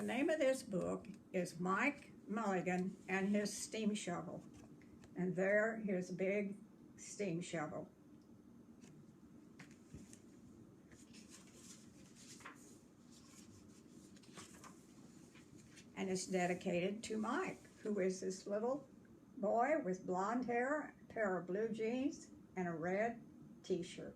name of this book is Mike Mulligan and his steam shovel. And there, his big steam shovel. And it's dedicated to Mike, who is this little boy with blonde hair, a pair of blue jeans, and a red t-shirt.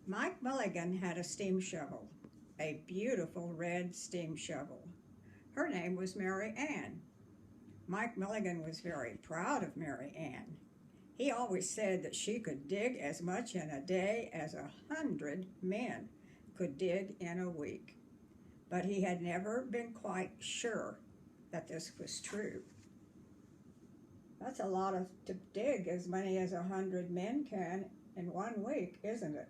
Mike Mulligan had a steam shovel, a beautiful red steam shovel. Her name was Mary Ann. Mike Mulligan was very proud of Mary Ann. He always said that she could dig as much in a day as 100 men could dig in a week. But he had never been quite sure that this was true. That's a lot to dig as many as 100 men can in 1 week, isn't it?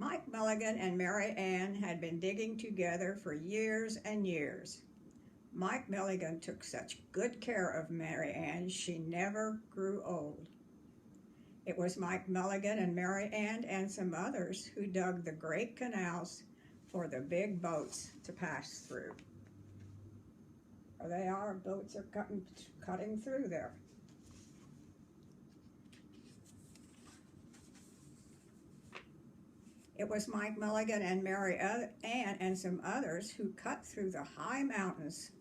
Mike Mulligan and Mary Ann had been digging together for years and years. Mike Mulligan took such good care of Mary Ann, she never grew old. It was Mike Mulligan and Mary Ann and some others who dug the great canals for the big boats to pass through. There they are, boats are cutting through there. It was Mike Mulligan and Mary Ann and some others who cut through the high mountains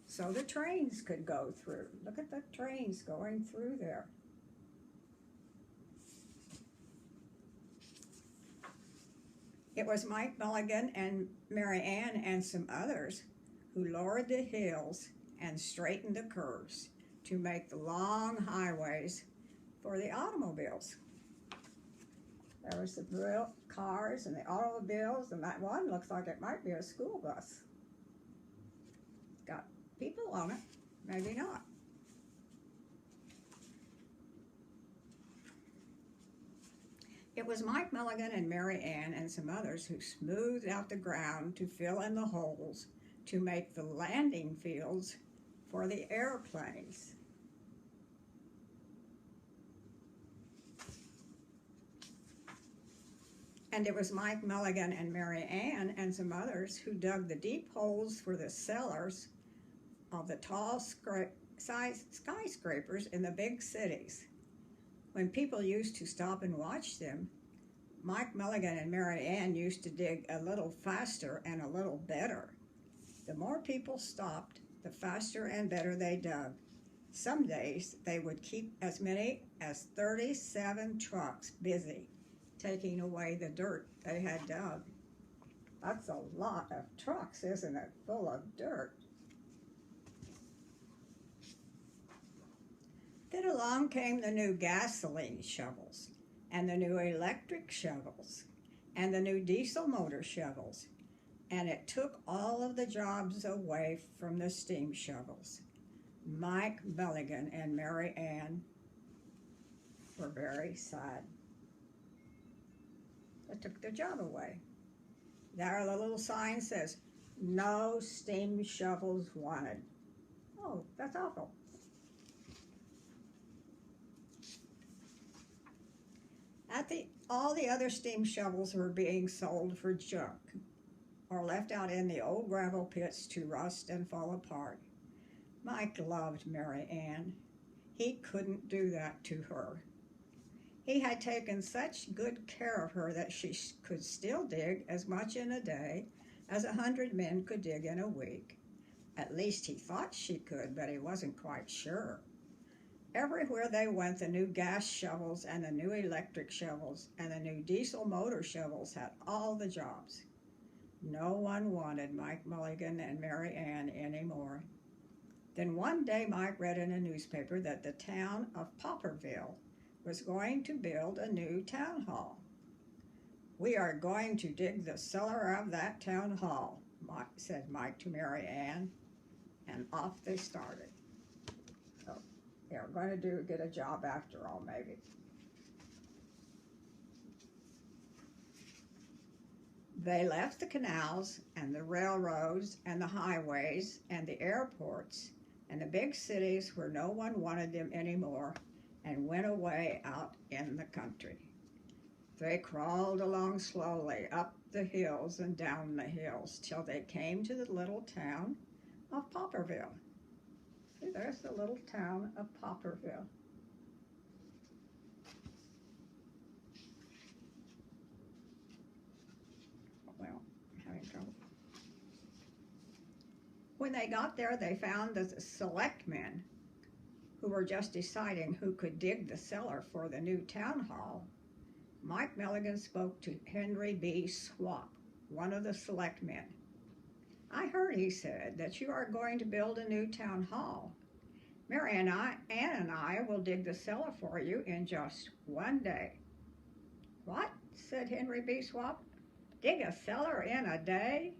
so the trains could go through. Look at the trains going through there. It was Mike Mulligan and Mary Ann and some others who lowered the hills and straightened the curves to make the long highways for the automobiles. There was the cars and the automobiles, and that one looks like it might be a school bus. It's got people on it, maybe not. It was Mike Mulligan and Mary Ann and some others who smoothed out the ground to fill in the holes to make the landing fields for the airplanes. And it was Mike Mulligan and Mary Ann and some others who dug the deep holes for the cellars of the tall skyscrapers in the big cities. When people used to stop and watch them, Mike Mulligan and Mary Ann used to dig a little faster and a little better. The more people stopped, the faster and better they dug. Some days they would keep as many as 37 trucks busy, taking away the dirt they had dug. That's a lot of trucks, isn't it? Full of dirt. Then along came the new gasoline shovels, and the new electric shovels, and the new diesel motor shovels, and it took all of the jobs away from the steam shovels. Mike Mulligan and Mary Ann were very sad. They took their job away. There the little sign says, "No steam shovels wanted." Oh, that's awful. All the other steam shovels were being sold for junk or left out in the old gravel pits to rust and fall apart. Mike loved Mary Ann. He couldn't do that to her. He had taken such good care of her that she could still dig as much in a day as 100 men could dig in a week. At least he thought she could, but he wasn't quite sure. Everywhere they went, the new gas shovels and the new electric shovels and the new diesel motor shovels had all the jobs. No one wanted Mike Mulligan and Mary Ann anymore. Then one day Mike read in a newspaper that the town of Popperville was going to build a new town hall. "We are going to dig the cellar of that town hall," said Mike to Mary Ann, and off they started. So they were going to get a job after all, maybe. They left the canals and the railroads and the highways and the airports and the big cities where no one wanted them anymore, and went away out in the country. They crawled along slowly up the hills and down the hills till they came to the little town of Popperville. See, there's the little town of Popperville. Well, I'm having trouble. When they got there, they found the selectmen, who were just deciding who could dig the cellar for the new town hall. Mike Mulligan spoke to Henry B. Swap, one of the selectmen. "I heard," he said, "that you are going to build a new town hall. Mary and Ann and I will dig the cellar for you in just one day." "What?" said Henry B. Swap. "Dig a cellar in a day?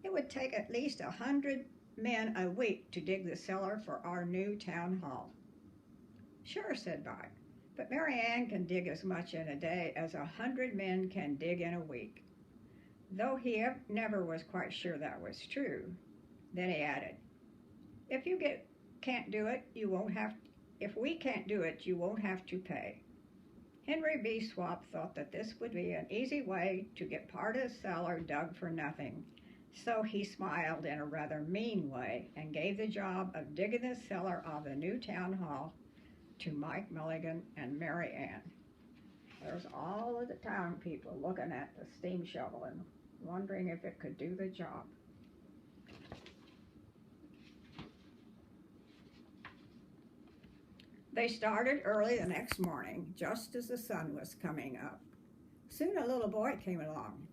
It would take at least 100 men a week to dig the cellar for our new town hall." "Sure," said Mike, "but Mary Ann can dig as much in a day as 100 men can dig in a week." Though he never was quite sure that was true. Then he added, If we can't do it, you won't have to pay." Henry B. Swap thought that this would be an easy way to get part of the cellar dug for nothing, so he smiled in a rather mean way and gave the job of digging the cellar of the new town hall to Mike Mulligan and Mary Ann. There's all of the town people looking at the steam shovel and wondering if it could do the job. They started early the next morning, just as the sun was coming up. Soon a little boy came along.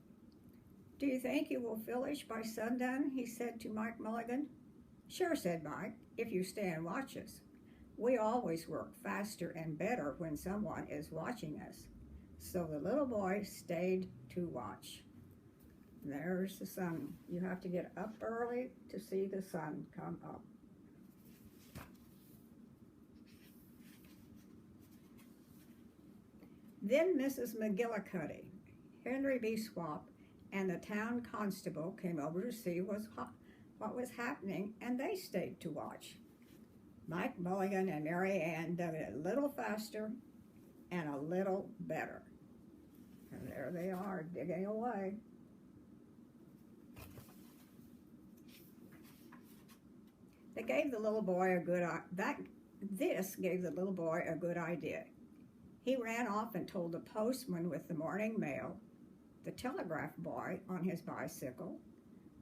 "Do you think you will finish by sundown?" he said to Mike Mulligan. "Sure," said Mike, "if you stay and watch us. We always work faster and better when someone is watching us." So the little boy stayed to watch. There's the sun. You have to get up early to see the sun come up. Then Mrs. McGillicuddy, Henry B. Swap, and the town constable came over to see what was happening, and they stayed to watch. Mike Mulligan and Mary Ann dug it a little faster and a little better. And there they are, digging away. This gave the little boy a good idea. He ran off and told the postman with the morning mail, the telegraph boy on his bicycle,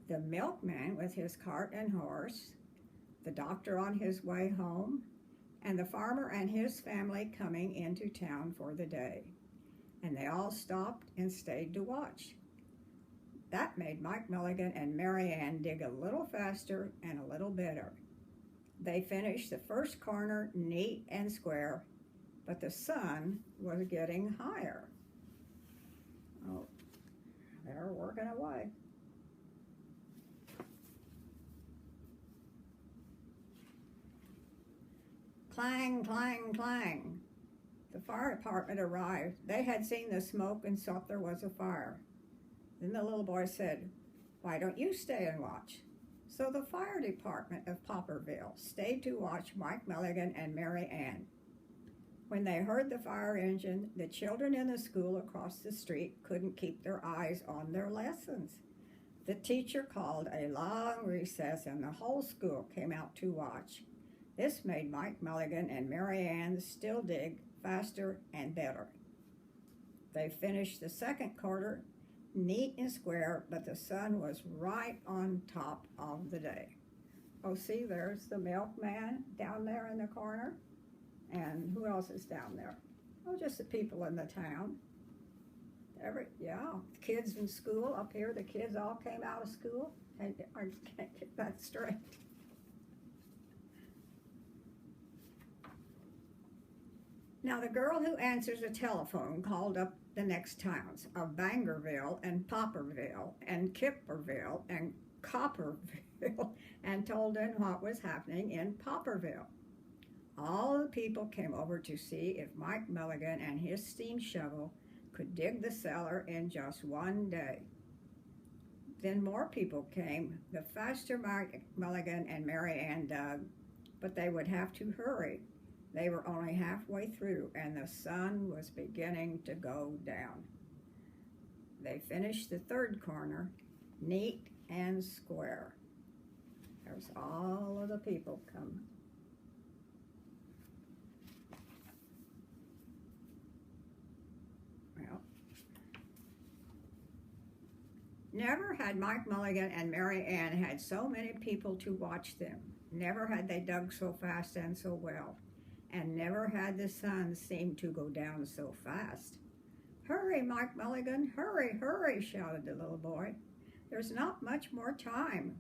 the milkman with his cart and horse, the doctor on his way home, and the farmer and his family coming into town for the day. And they all stopped and stayed to watch. That made Mike Mulligan and Mary Ann dig a little faster and a little better. They finished the first corner neat and square, but the sun was getting higher. Oh, they're working away. Clang, clang, clang. The fire department arrived. They had seen the smoke and thought there was a fire. Then the little boy said, "Why don't you stay and watch?" So the fire department of Popperville stayed to watch Mike Mulligan and Mary Ann. When they heard the fire engine, the children in the school across the street couldn't keep their eyes on their lessons. The teacher called a long recess and the whole school came out to watch. This made Mike Mulligan and Mary Ann still dig faster and better. They finished the second quarter neat and square, but the sun was right on top of the day. Oh, see, there's the milkman down there in the corner. And who else is down there? Oh, just the people in the town. Kids in school up here. The kids all came out of school. And I can't get that straight. Now, the girl who answers the telephone called up the next towns of Bangerville and Popperville and Kipperville and Copperville and told them what was happening in Popperville. All the people came over to see if Mike Mulligan and his steam shovel could dig the cellar in just one day. Then more people came. The faster Mike Mulligan and Mary Ann dug, but they would have to hurry. They were only halfway through, and the sun was beginning to go down. They finished the third corner, neat and square. There's all of the people come. Well, never had Mike Mulligan and Mary Ann had so many people to watch them. Never had they dug so fast and so well. And never had the sun seemed to go down so fast. "Hurry, Mike Mulligan, hurry, hurry," shouted the little boy. "There's not much more time."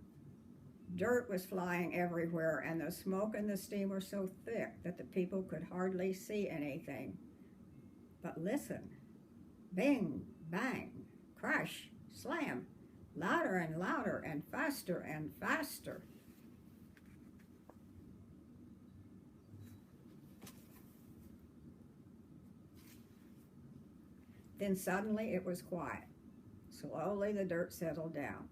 Dirt was flying everywhere, and the smoke and the steam were so thick that the people could hardly see anything. But listen. Bing, bang, crash, slam, louder and louder and faster and faster. Then suddenly it was quiet. Slowly the dirt settled down.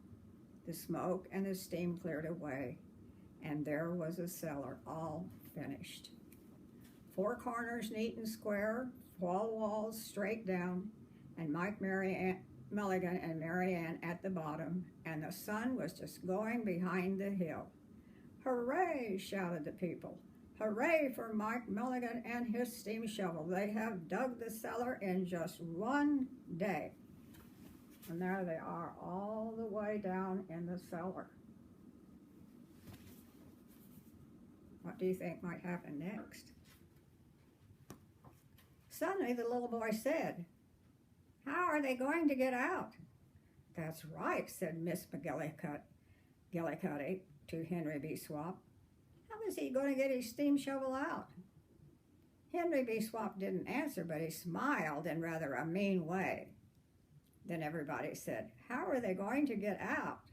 The smoke and the steam cleared away, and there was a cellar all finished. 4 corners neat and square, 4 walls straight down, and Mulligan and Mary Ann at the bottom, and the sun was just going behind the hill. "Hooray!" shouted the people. "Hooray for Mike Mulligan and his steam shovel. They have dug the cellar in just one day." And there they are, all the way down in the cellar. What do you think might happen next? Suddenly the little boy said, "How are they going to get out?" "That's right," said Miss McGillicuddy to Henry B. Swap. "How is he going to get his steam shovel out?" Henry B. Swap didn't answer, but he smiled in rather a mean way. Then everybody said, "How are they going to get out?"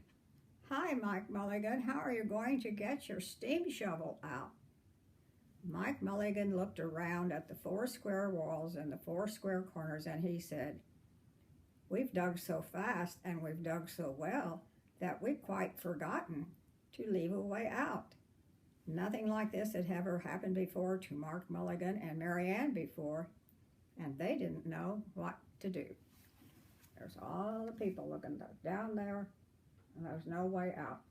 "Hi, Mike Mulligan, how are you going to get your steam shovel out?" Mike Mulligan looked around at the 4 square walls and the 4 square corners, and he said, "We've dug so fast and we've dug so well that we've quite forgotten to leave a way out." Nothing like this had ever happened before to Mark Mulligan and Mary Ann before, and they didn't know what to do. There's all the people looking down there, and there's no way out.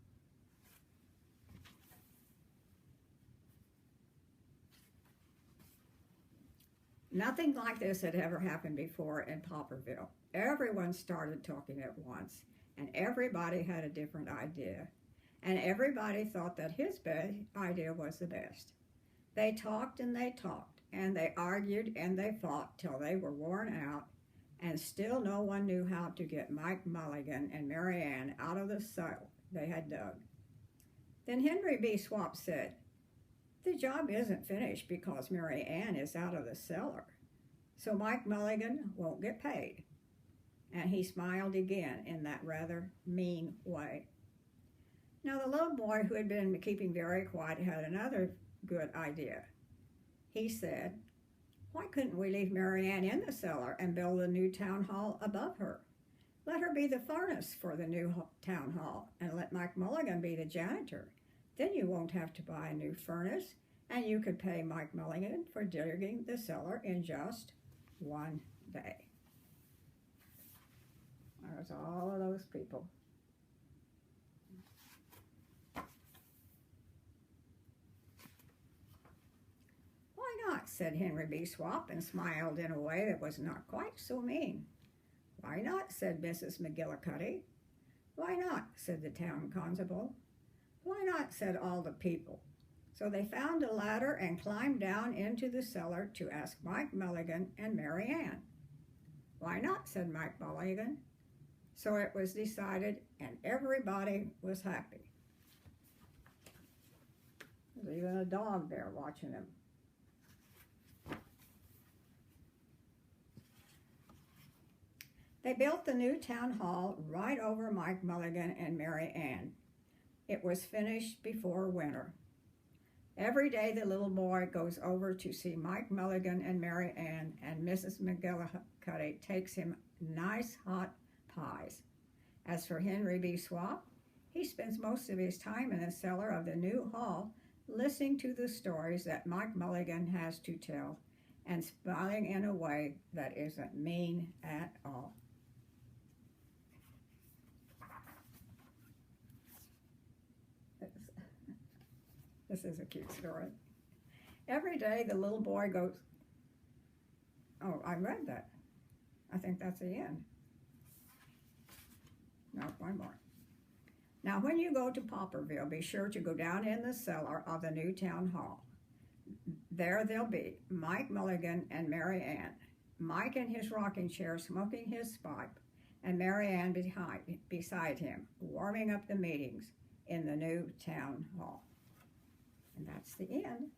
Nothing like this had ever happened before in Popperville. Everyone started talking at once, and everybody had a different idea. And everybody thought that his idea was the best. They talked and they talked, and they argued and they fought till they were worn out, and still no one knew how to get Mike Mulligan and Mary Ann out of the cellar they had dug. Then Henry B. Swap said, "The job isn't finished because Mary Ann is out of the cellar, so Mike Mulligan won't get paid." And he smiled again in that rather mean way. Now the little boy who had been keeping very quiet had another good idea. He said, "Why couldn't we leave Mary Ann in the cellar and build a new town hall above her? Let her be the furnace for the new town hall, and let Mike Mulligan be the janitor. Then you won't have to buy a new furnace, and you could pay Mike Mulligan for digging the cellar in just one day." There's all of those people. "Why not?" said Henry B. Swap, and smiled in a way that was not quite so mean. "Why not?" said Mrs. McGillicuddy. "Why not?" said the town constable. "Why not?" said all the people. So they found a ladder and climbed down into the cellar to ask Mike Mulligan and Mary Ann. "Why not?" said Mike Mulligan. So it was decided, and everybody was happy. There's even a dog there watching them. They built the new town hall right over Mike Mulligan and Mary Ann. It was finished before winter. Every day the little boy goes over to see Mike Mulligan and Mary Ann, and Mrs. McGillicuddy takes him nice hot pies. As for Henry B. Swap, he spends most of his time in the cellar of the new hall listening to the stories that Mike Mulligan has to tell, and smiling in a way that isn't mean at all. This is a cute story. Every day the little boy goes, oh, I read that. I think that's the end. No, one more. Now, when you go to Popperville, be sure to go down in the cellar of the new town hall. There they'll be Mike Mulligan and Mary Ann. Mike in his rocking chair smoking his pipe, and Mary Ann beside him, warming up the meetings in the new town hall. And that's the end.